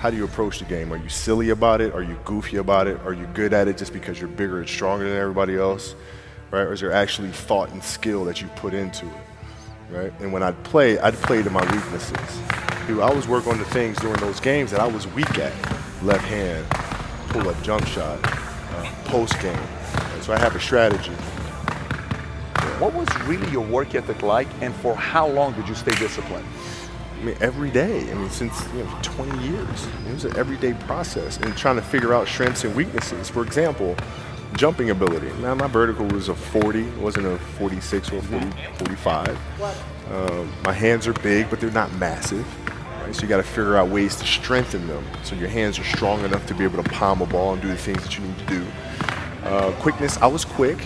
how do you approach the game? Are you silly about it? Are you goofy about it? Are you good at it just because you're bigger and stronger than everybody else, right? Or is there actually thought and skill that you put into it, right? And when I'd play to my weaknesses. Dude, I always work on the things during those games that I was weak at. Left hand, pull-up jump shot, post game. So I have a strategy. What was really your work ethic like, and for how long did you stay disciplined? I mean, every day. I mean, since 20 years. It was an everyday process, and trying to figure out strengths and weaknesses. For example, jumping ability. Now, my vertical was a 40, it wasn't a 46 or a 45. My hands are big, but they're not massive. Right? So you got to figure out ways to strengthen them, so your hands are strong enough to be able to palm a ball and do the things that you need to do. Quickness, I was quick,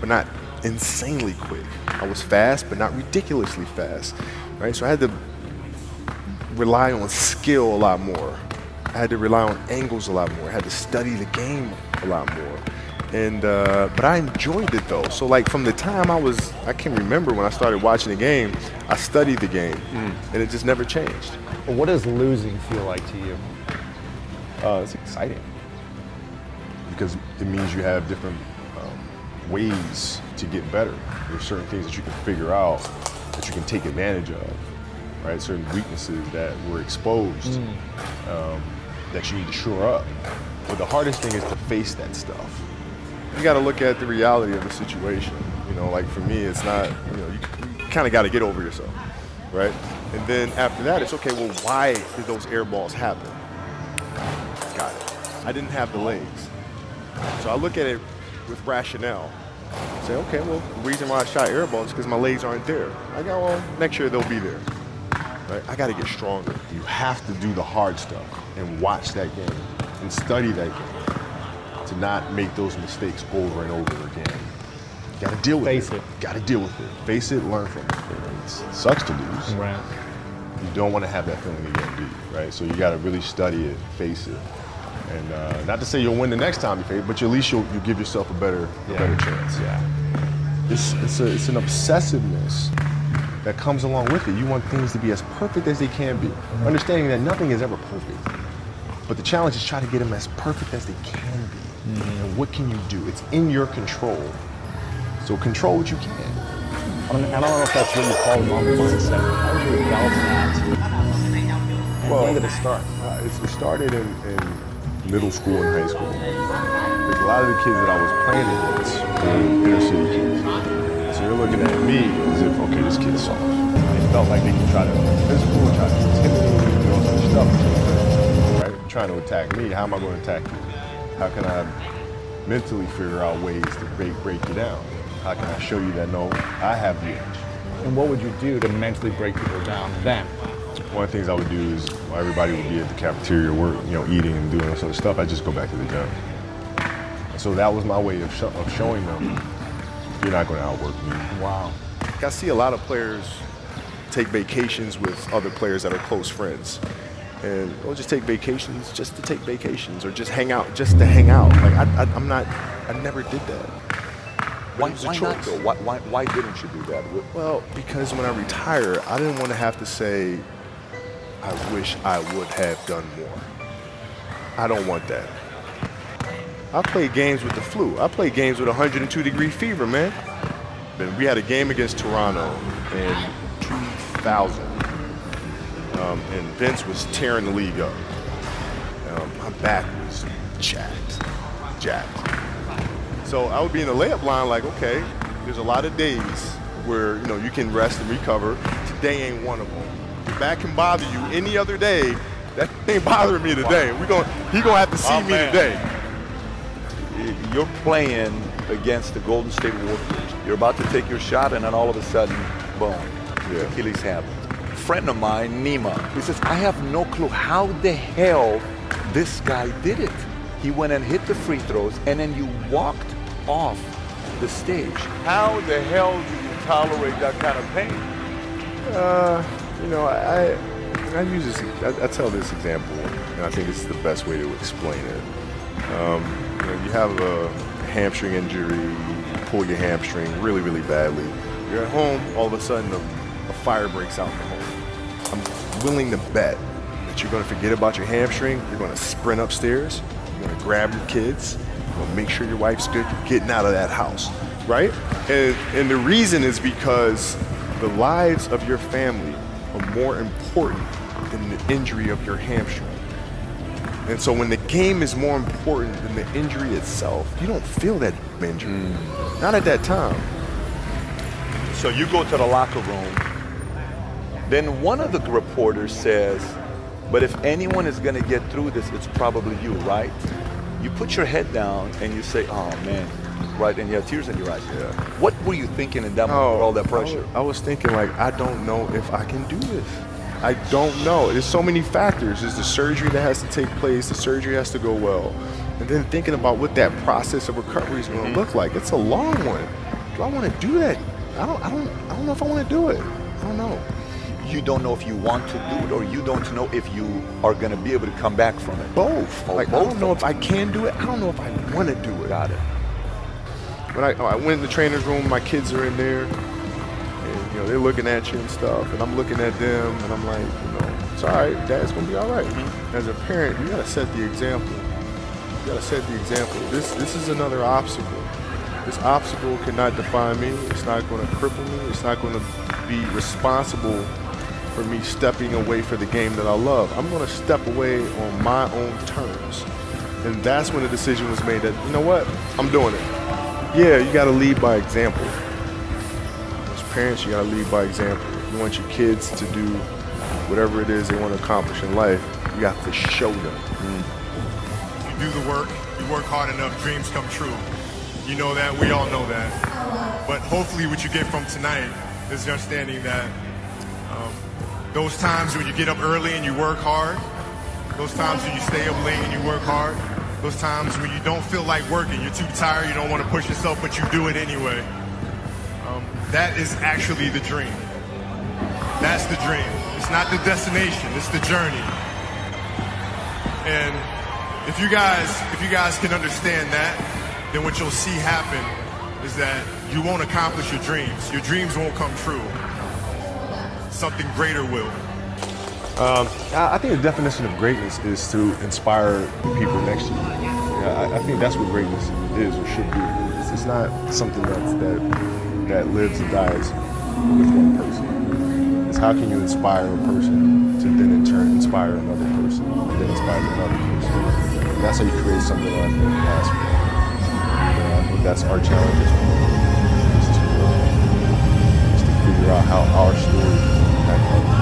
but not insanely quick. I was fast, but not ridiculously fast, right? So I had to rely on skill a lot more. I had to rely on angles a lot more. I had to study the game a lot more. And but I enjoyed it though. So like from the time I can remember when I started watching the game, I studied the game, and it just never changed. Well, what does losing feel like to you? It's exciting because it means you have different ways to get better. There's certain things that you can figure out that you can take advantage of, right? Certain weaknesses that were exposed that you need to shore up. But the hardest thing is to face that stuff. You got to look at the reality of the situation. You know, like for me, it's not, you kind of got to get over yourself, right? And then after that, it's okay, well, why did those air balls happen? Got it. I didn't have the legs. So I look at it with rationale. Say, okay, well, the reason why I shot air balls is because my legs aren't there. I go, well, next year they'll be there. Right? I got to get stronger. You have to do the hard stuff and watch that game and study that game to not make those mistakes over and over again. You got to deal with it. Face it. Got to deal with it. Face it, learn from it. It sucks to lose. Right. You don't want to have that feeling again, do you? Right? So you got to really study it, face it. And not to say you'll win the next time you face it, but at least you'll give yourself a better chance. Yeah. It's an obsessiveness that comes along with it. You want things to be as perfect as they can be, understanding that nothing is ever perfect. But the challenge is try to get them as perfect as they can be. And what can you do? It's in your control. So control what you can. I don't know if that's what you call the mindset. How would you develop that? Well, when did it start? It started in middle school and high school. Because a lot of the kids that I was playing against were inner city kids. So you're looking at me as if, okay, this kid's soft. They felt like they could try to be physical, try to intimidate me, do all sorts of stuff. Right? Trying to attack me, how am I going to attack you? How can I mentally figure out ways to break you down? How can I show you that, no, I have the edge? And what would you do to mentally break people down then? One of the things I would do is, while everybody would be at the cafeteria, eating and doing all sort of stuff, I'd just go back to the gym. And so that was my way of showing them, you're not going to outwork me. Wow. I see a lot of players take vacations with other players that are close friends. And we'll just take vacations just to take vacations, or just hang out just to hang out. Like I never did that. Why not though? Why didn't you do that? Well, because when I retire, I didn't want to have to say, I wish I would have done more. I don't want that. I played games with the flu. I played games with 102-degree fever, man. And we had a game against Toronto in 2000. And Vince was tearing the league up. My back was jacked. So I would be in the layup line like, okay, there's a lot of days where you can rest and recover. Today ain't one of them. Your back can bother you any other day. That ain't bothering me today. He gonna have to see me today. You're playing against the Golden State Warriors. You're about to take your shot, and then all of a sudden, boom, Achilles happens. A friend of mine, Nima, he says, I have no clue how the hell this guy did it. He went and hit the free throws, and then you walked off the stage. How the hell do you tolerate that kind of pain? I use this. I tell this example, and I think this is the best way to explain it. You have a hamstring injury, you pull your hamstring really, really badly. You're at home, all of a sudden a fire breaks out in the home. I'm willing to bet that but you're going to forget about your hamstring. You're going to sprint upstairs. You're going to grab your kids. You're going to make sure your wife's good. You're getting out of that house, right? And the reason is because the lives of your family are more important than the injury of your hamstring. And so when the game is more important than the injury itself, you don't feel that injury. Not at that time. So you go to the locker room. Then one of the reporters says, but if anyone is going to get through this, it's probably you, right? You put your head down and you say, oh, man, right? And you have tears in your eyes. Yeah. What were you thinking in that moment with all that pressure? I was thinking, like, I don't know if I can do this. I don't know. There's so many factors. There's the surgery that has to take place. The surgery has to go well. And then thinking about what that process of recovery is going to look like. It's a long one. Do I want to do that? I don't know if I want to do it. I don't know. You don't know if you want to do it, or you don't know if you are going to be able to come back from it? Both. Oh, like, both. I don't know if I can do it. I don't know if I want to do it. Got it. But I went in the trainer's room. My kids are in there. And, you know, they're looking at you and stuff. And I'm looking at them. And I'm like, you know, it's all right. Dad's going to be all right. As a parent, you got to set the example. You got to set the example. This is another obstacle. This obstacle cannot define me. It's not going to cripple me. It's not going to be responsible for me stepping away for the game that I love. I'm going to step away on my own terms. And that's when the decision was made that, you know what, I'm doing it. Yeah, you got to lead by example. As parents, you got to lead by example. You want your kids to do whatever it is they want to accomplish in life, you have to show them. You do the work, you work hard enough, dreams come true. You know that, we all know that. But hopefully what you get from tonight is the understanding that those times when you get up early and you work hard, those times when you stay up late and you work hard, those times when you don't feel like working, you're too tired, you don't want to push yourself, but you do it anyway. That is actually the dream. That's the dream. It's not the destination, it's the journey. And if you guys can understand that, then what you'll see happen is that you won't accomplish your dreams. Your dreams won't come true. Something greater will. I think the definition of greatness is to inspire the people next to you. I think that's what greatness is or should be. It's not something that lives and dies with one person. It's how can you inspire a person to then in turn inspire another person, and then inspire another person. And that's how you create something that I think lasts forever. I think that's our challenge as well, is to figure out how our story can impact others.